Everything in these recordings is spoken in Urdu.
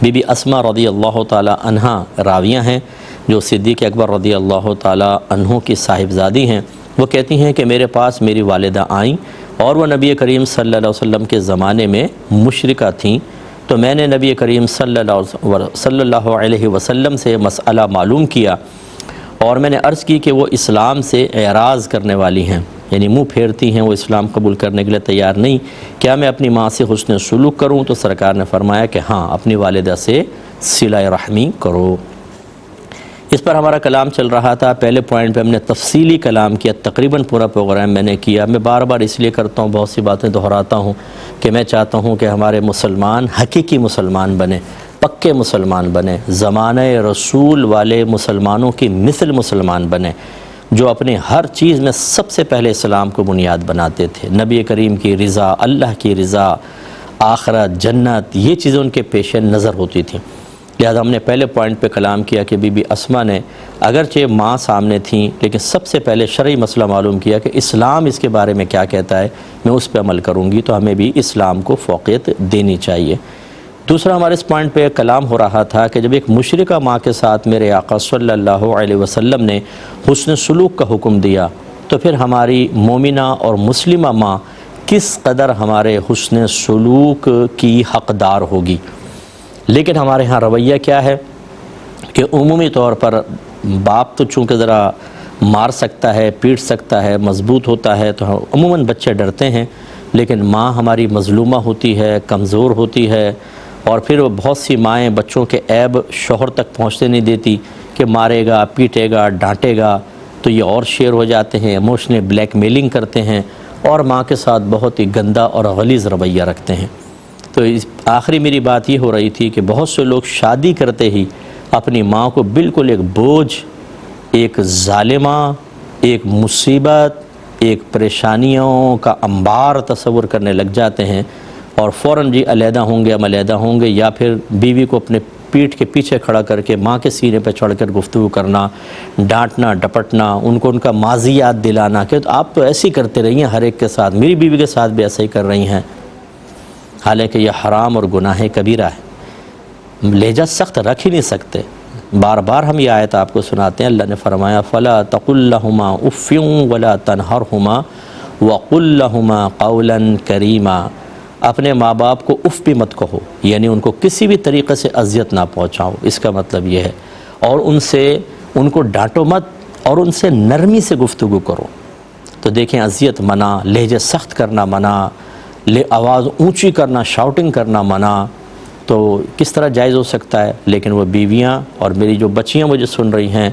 بی بی اسما رضی اللہ تعالی عنہا راویہ ہیں جو صدیق اکبر رضی اللہ تعالی عنہ کی صاحبزادی ہیں۔ وہ کہتی ہیں کہ میرے پاس میری والدہ آئیں اور وہ نبی کریم صلی اللہ علیہ وسلم کے زمانے میں مشرکہ تھیں، تو میں نے نبی کریم صلی اللہ علیہ وسلم سے مسئلہ معلوم کیا اور میں نے عرض کی کہ وہ اسلام سے اعراض کرنے والی ہیں، یعنی منہ پھیرتی ہیں، وہ اسلام قبول کرنے کے لیے تیار نہیں، کیا میں اپنی ماں سے حسن سلوک کروں؟ تو سرکار نے فرمایا کہ ہاں، اپنی والدہ سے صلہ رحمی کرو۔ اس پر ہمارا کلام چل رہا تھا، پہلے پوائنٹ پہ ہم نے تفصیلی کلام کیا، تقریباً پورا پروگرام میں نے کیا۔ میں بار بار اس لیے کرتا ہوں، بہت سی باتیں دہراتا ہوں کہ میں چاہتا ہوں کہ ہمارے مسلمان حقیقی مسلمان بنیں، پکے مسلمان بنیں، زمانہ رسول والے مسلمانوں کی مثل مسلمان بنیں، جو اپنے ہر چیز میں سب سے پہلے اسلام کو بنیاد بناتے تھے۔ نبی کریم کی رضا، اللہ کی رضا، آخرت، جنت، یہ چیزیں ان کے پیش نظر ہوتی تھیں۔ لہذا ہم نے پہلے پوائنٹ پہ کلام کیا کہ بی بی اسما نے اگرچہ ماں سامنے تھیں لیکن سب سے پہلے شرعی مسئلہ معلوم کیا کہ اسلام اس کے بارے میں کیا کہتا ہے، میں اس پہ عمل کروں گی، تو ہمیں بھی اسلام کو فوقیت دینی چاہیے۔ دوسرا ہمارے اس پوائنٹ پہ کلام ہو رہا تھا کہ جب ایک مشرکہ ماں کے ساتھ میرے آقا صلی اللہ علیہ وسلم نے حسن سلوک کا حکم دیا، تو پھر ہماری مومنہ اور مسلمہ ماں کس قدر ہمارے حسن سلوک کی حقدار ہوگی۔ لیکن ہمارے ہاں رویہ کیا ہے کہ عمومی طور پر باپ تو چونکہ ذرا مار سکتا ہے، پیٹ سکتا ہے، مضبوط ہوتا ہے، تو عموماً بچے ڈرتے ہیں، لیکن ماں ہماری مظلومہ ہوتی ہے، کمزور ہوتی ہے، اور پھر وہ بہت سی مائیں بچوں کے عیب شوہر تک پہنچتے نہیں دیتی کہ مارے گا، پیٹے گا، ڈانٹے گا، تو یہ اور شیر ہو جاتے ہیں، ایموشنل بلیک میلنگ کرتے ہیں اور ماں کے ساتھ بہت ہی گندا اور غلیظ رویہ رکھتے ہیں۔ تو آخری میری بات یہ ہو رہی تھی کہ بہت سے لوگ شادی کرتے ہی اپنی ماں کو بالکل ایک بوجھ، ایک ظالمہ، ایک مصیبت، ایک پریشانیوں کا انبار تصور کرنے لگ جاتے ہیں، اور فوراً جی علیحدہ ہوں گے، ہم علیحدہ ہوں گے، یا پھر بیوی کو اپنے پیٹھ کے پیچھے کھڑا کر کے ماں کے سینے پہ چڑھ کر گفتگو کرنا، ڈانٹنا، ڈپٹنا، ان کو ان کا ماضی یاد دلانا کہ آپ تو ایسی کرتے رہی ہیں ہر ایک کے ساتھ، میری بیوی کے ساتھ بھی ایسا ہی کر رہی ہیں، حالانکہ یہ حرام اور گناہ کبیرہ ہے، لہجہ سخت رکھ ہی نہیں سکتے۔ بار بار ہم یہ آیت آپ کو سناتے ہیں، اللہ نے فرمایا فَلَا تَقُلْ لَهُمَا اُفٍّ وَلَا تَنْهَرْهُمَا وَقُلْ لَهُمَا قَوْلًا كَرِيمًا، اپنے ماں باپ کو اف بھی مت کہو، یعنی ان کو کسی بھی طریقے سے اذیت نہ پہنچاؤ، اس کا مطلب یہ ہے، اور ان کو ڈانٹو مت اور ان سے نرمی سے گفتگو کرو۔ تو دیکھیں، اذیت منع، لہجہ سخت کرنا منع، آواز اونچی کرنا، شاؤٹنگ کرنا منع، تو کس طرح جائز ہو سکتا ہے؟ لیکن وہ بیویاں اور میری جو بچیاں مجھے سن رہی ہیں،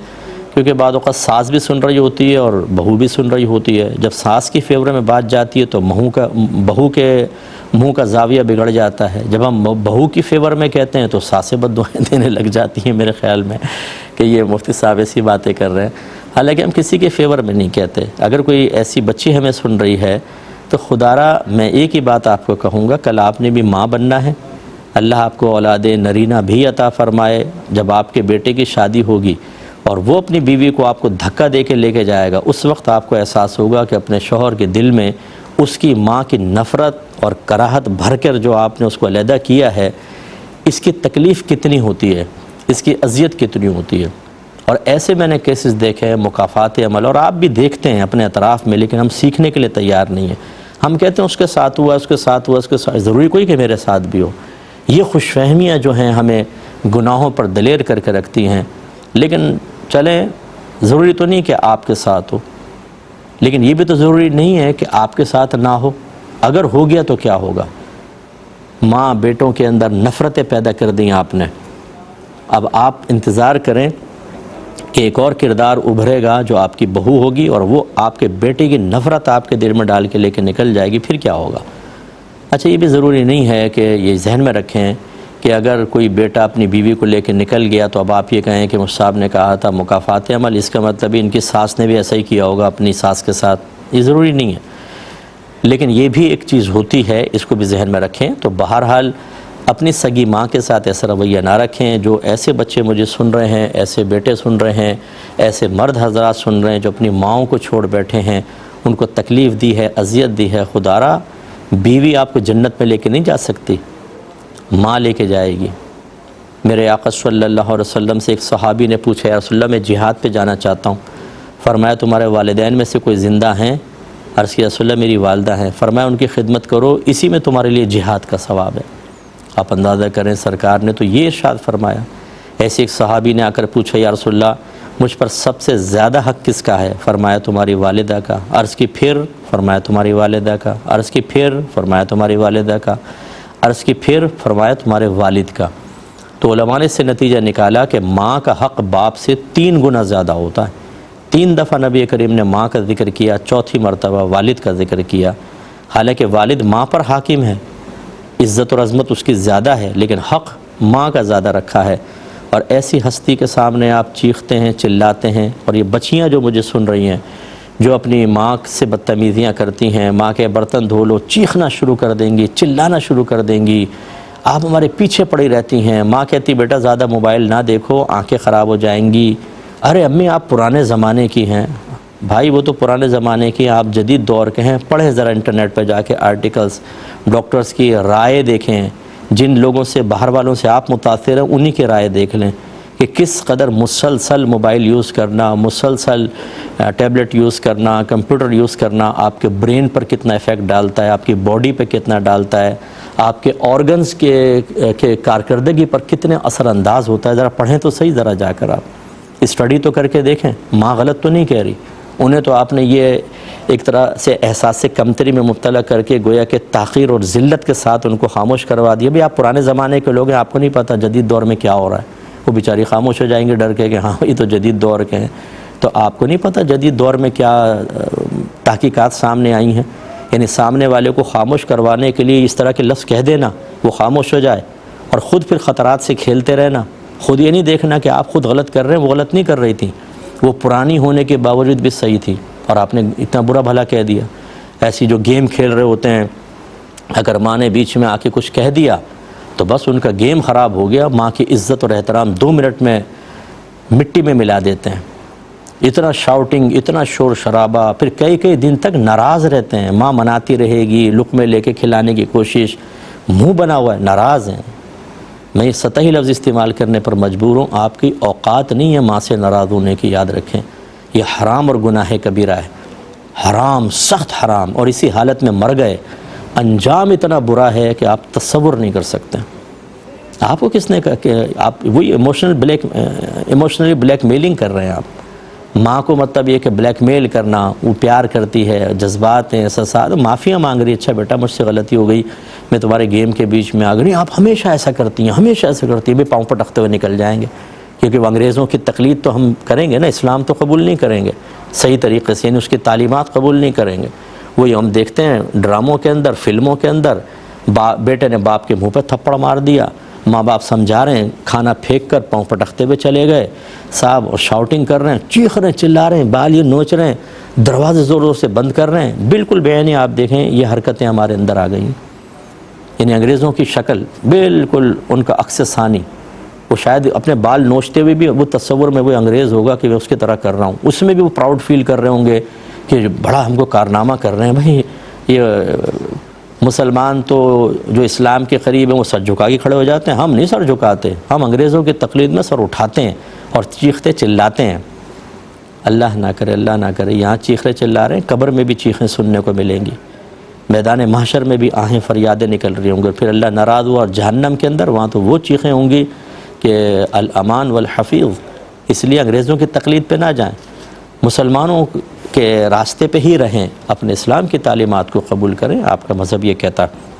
کیونکہ بعض اوقات ساس بھی سن رہی ہوتی ہے اور بہو بھی سن رہی ہوتی ہے، جب ساس کی فیور میں بات جاتی ہے تو بہو کے منہ کا زاویہ بگڑ جاتا ہے، جب ہم بہو کی فیور میں کہتے ہیں تو ساسیں بد دعائیں دینے لگ جاتی ہیں میرے خیال میں کہ یہ مفتی صاحب ایسی باتیں کر رہے ہیں، حالانکہ ہم کسی کے فیور میں نہیں کہتے۔ اگر کوئی ایسی بچی ہمیں سن رہی ہے تو خدارا میں ایک ہی بات آپ کو کہوں گا، کل آپ نے بھی ماں بننا ہے، اللہ آپ کو اولاد نرینہ بھی عطا فرمائے، جب آپ کے بیٹے کی شادی ہوگی اور وہ اپنی بیوی کو آپ کو دھکا دے کے لے کے جائے گا، اس وقت آپ کو احساس ہوگا کہ اپنے شوہر کے دل میں اس کی ماں کی نفرت اور کراہت بھر کر جو آپ نے اس کو علیحدہ کیا ہے، اس کی تکلیف کتنی ہوتی ہے، اس کی اذیت کتنی ہوتی ہے۔ اور ایسے میں نے کیسز دیکھے ہیں، مکافات عمل، اور آپ بھی دیکھتے ہیں اپنے اطراف میں، لیکن ہم سیکھنے کے لیے تیار نہیں ہیں۔ ہم کہتے ہیں اس کے ساتھ ہوا، اس کے ساتھ ہوا، اس کے ساتھ، ضروری کوئی کہ میرے ساتھ بھی ہو۔ یہ خوش فہمیاں جو ہیں ہمیں گناہوں پر دلیر کر کے رکھتی ہیں، لیکن چلیں، ضروری تو نہیں کہ آپ کے ساتھ ہو، لیکن یہ بھی تو ضروری نہیں ہے کہ آپ کے ساتھ نہ ہو۔ اگر ہو گیا تو کیا ہوگا؟ ماں بیٹوں کے اندر نفرتیں پیدا کر دیں آپ نے، اب آپ انتظار کریں کہ ایک اور کردار ابھرے گا جو آپ کی بہو ہوگی، اور وہ آپ کے بیٹے کی نفرت آپ کے دل میں ڈال کے لے کے نکل جائے گی، پھر کیا ہوگا؟ اچھا، یہ بھی ضروری نہیں ہے کہ یہ ذہن میں رکھیں کہ اگر کوئی بیٹا اپنی بیوی کو لے کے نکل گیا تو اب آپ یہ کہیں کہ مجھ صاحب نے کہا تھا مکافات عمل، اس کا مطلب ان کی ساس نے بھی ایسا ہی کیا ہوگا اپنی ساس کے ساتھ، یہ ضروری نہیں ہے، لیکن یہ بھی ایک چیز ہوتی ہے، اس کو بھی ذہن میں رکھیں۔ تو بہرحال اپنی سگی ماں کے ساتھ ایسا رویہ نہ رکھیں۔ جو ایسے بچے مجھے سن رہے ہیں، ایسے بیٹے سن رہے ہیں، ایسے مرد حضرات سن رہے ہیں جو اپنی ماؤں کو چھوڑ بیٹھے ہیں، ان کو تکلیف دی ہے، اذیت دی ہے، خدارا بیوی آپ کو جنت میں لے کے نہیں جا سکتی، ماں لے کے جائے گی۔ میرے آقا صلی اللہ علیہ وسلم سے ایک صحابی نے پوچھا یا رسول اللہ میں جہاد پہ جانا چاہتا ہوں، فرمایا تمہارے والدین میں سے کوئی زندہ ہیں؟ عرض کیا رسول اللہ میری والدہ ہیں، فرمایا ان کی خدمت کرو، اسی میں تمہارے لیے جہاد کا ثواب ہے۔ آپ اندازہ کریں سرکار نے تو یہ ارشاد فرمایا۔ ایسے ایک صحابی نے آ کر پوچھا یا رسول اللہ مجھ پر سب سے زیادہ حق کس کا ہے؟ فرمایا تمہاری والدہ کا۔ عرض کی پھر؟ فرمایا تمہاری والدہ کا۔ عرض کی پھر؟ فرمایا تمہاری والدہ کا۔ عرض کی پھر؟ فرمایا تمہارے والد کا۔ تو علماء نے اس سے نتیجہ نکالا کہ ماں کا حق باپ سے 3 گنا زیادہ ہوتا ہے۔ 3 دفعہ نبی کریم نے ماں کا ذکر کیا، چوتھی مرتبہ والد کا ذکر کیا۔ حالانکہ والد ماں پر حاکم ہے، عزت اور عظمت اس کی زیادہ ہے، لیکن حق ماں کا زیادہ رکھا ہے۔ اور ایسی ہستی کے سامنے آپ چیختے ہیں، چلاتے ہیں، اور یہ بچیاں جو مجھے سن رہی ہیں جو اپنی ماں سے بدتمیزیاں کرتی ہیں، ماں کے برتن دھو لو چیخنا شروع کر دیں گی، چلانا شروع کر دیں گی، آپ ہمارے پیچھے پڑی رہتی ہیں، ماں کہتی بیٹا زیادہ موبائل نہ دیکھو آنکھیں خراب ہو جائیں گی۔ ارے امی آپ پرانے زمانے کی ہیں۔ بھائی وہ تو پرانے زمانے کی، آپ جدید دور کے ہیں، پڑھیں ذرا انٹرنیٹ پہ جا کے آرٹیکلز، ڈاکٹرز کی رائے دیکھیں، جن لوگوں سے باہر والوں سے آپ متاثر ہیں انہی کی رائے دیکھ لیں کہ کس قدر مسلسل موبائل یوز کرنا، مسلسل ٹیبلٹ یوز کرنا، کمپیوٹر یوز کرنا آپ کے برین پر کتنا افیکٹ ڈالتا ہے، آپ کی باڈی پہ کتنا ڈالتا ہے، آپ کے آرگنز کے کارکردگی پر کتنے اثر انداز ہوتا ہے۔ ذرا پڑھیں تو صحیح، ذرا جا کر آپ اسٹڈی تو کر کے دیکھیں۔ ماں غلط تو نہیں کہہ رہی، انہیں تو آپ نے یہ ایک طرح سے احساس سے کمتری میں مبتلا کر کے گویا کہ تحقیر اور ذلت کے ساتھ ان کو خاموش کروا دیا۔ بھی آپ پرانے زمانے کے لوگ ہیں، آپ کو نہیں پتہ جدید دور میں کیا ہو رہا ہے۔ وہ بیچاری خاموش ہو جائیں گے ڈر کے کہ ہاں یہ تو جدید دور کے ہیں۔ تو آپ کو نہیں پتہ جدید دور میں کیا تحقیقات سامنے آئی ہیں؟ یعنی سامنے والے کو خاموش کروانے کے لیے اس طرح کے لفظ کہہ دینا وہ خاموش ہو جائے، اور خود پھر خطرات سے کھیلتے رہنا۔ خود یہ نہیں دیکھنا کہ آپ خود غلط کر رہے ہیں، وہ غلط نہیں کر رہی تھی، وہ پرانی ہونے کے باوجود بھی صحیح تھی، اور آپ نے اتنا برا بھلا کہہ دیا۔ ایسی جو گیم کھیل رہے ہوتے ہیں، اگر ماں نے بیچ میں آ کے کچھ کہہ دیا تو بس ان کا گیم خراب ہو گیا، ماں کی عزت اور احترام 2 منٹ میں مٹی میں ملا دیتے ہیں۔ اتنا شاؤٹنگ، اتنا شور شرابہ، پھر کئی دن تک ناراض رہتے ہیں۔ ماں مناتی رہے گی، لقمے لے کے کھلانے کی کوشش، منہ بنا ہوا ہے، ناراض ہیں۔ میں یہ سطحی لفظ استعمال کرنے پر مجبور ہوں، آپ کی اوقات نہیں ہے ماں سے ناراض ہونے کی، یاد رکھیں۔ یہ حرام اور گناہ کبیرہ ہے، حرام، سخت حرام، اور اسی حالت میں مر گئے، انجام اتنا برا ہے کہ آپ تصور نہیں کر سکتے۔ آپ کو کس نے کہا کہ آپ وہی ایموشنلی بلیک میلنگ کر رہے ہیں؟ آپ ماں کو مطلب یہ کہ بلیک میل کرنا، وہ پیار کرتی ہے، جذبات ہیں، احساسات، معافیاں مانگ رہی ہے، اچھا بیٹا مجھ سے غلطی ہو گئی، میں تمہارے گیم کے بیچ میں آ گئی۔ آپ ہمیشہ ایسا کرتی ہیں، ہمیشہ ایسا کرتی ہیں، بھی پاؤں پٹکتے ہوئے نکل جائیں گے، کیونکہ وہ انگریزوں کی تقلید تو ہم کریں گے نا، اسلام تو قبول نہیں کریں گے صحیح طریقے سے، یعنی اس کی تعلیمات قبول نہیں کریں گے۔ وہی ہم دیکھتے ہیں ڈراموں کے اندر، فلموں کے اندر، بیٹے نے باپ کے منہ پہ تھپڑ مار دیا، ماں باپ سمجھا رہے ہیں، کھانا پھینک کر پاؤں پٹکتے ہوئے چلے گئے صاحب، اور شاؤٹنگ کر رہے ہیں، چیخ رہے ہیں، چلا رہے ہیں، بال یہ نوچ رہے ہیں، دروازے زور زور سے بند کر رہے ہیں۔ بالکل بےعینی آپ دیکھیں یہ حرکتیں ہمارے اندر آ گئی ہیں، یعنی انگریزوں کی شکل بالکل ان کا عکس ثانی۔ وہ شاید اپنے بال نوچتے ہوئے بھی وہ تصور میں وہ انگریز ہوگا کہ میں اس کی طرح کر رہا ہوں، اس میں بھی وہ پراؤڈ فیل کر رہے ہوں گے کہ بڑا ہم کو کارنامہ کر رہے ہیں۔ بھائی یہ مسلمان تو جو اسلام کے قریب ہیں وہ سر جھکا کے کھڑے ہو جاتے ہیں، ہم نہیں سر جھکاتے، ہم انگریزوں کی تقلید میں سر اٹھاتے ہیں اور چیختے چلاتے ہیں۔ اللہ نہ کرے، اللہ نہ کرے، یہاں چیخے چلا رہے ہیں، قبر میں بھی چیخیں سننے کو ملیں گی، میدان محشر میں بھی آہیں فریادیں نکل رہی ہوں گی، پھر اللہ ناراض ہوا اور جہنم کے اندر وہاں تو وہ چیخیں ہوں گی کہ الامان والحفیظ۔ اس لیے انگریزوں کی تقلید پہ نہ جائیں، مسلمانوں کے راستے پہ ہی رہیں، اپنے اسلام کی تعلیمات کو قبول کریں، آپ کا مذہب یہ کہتا ہے۔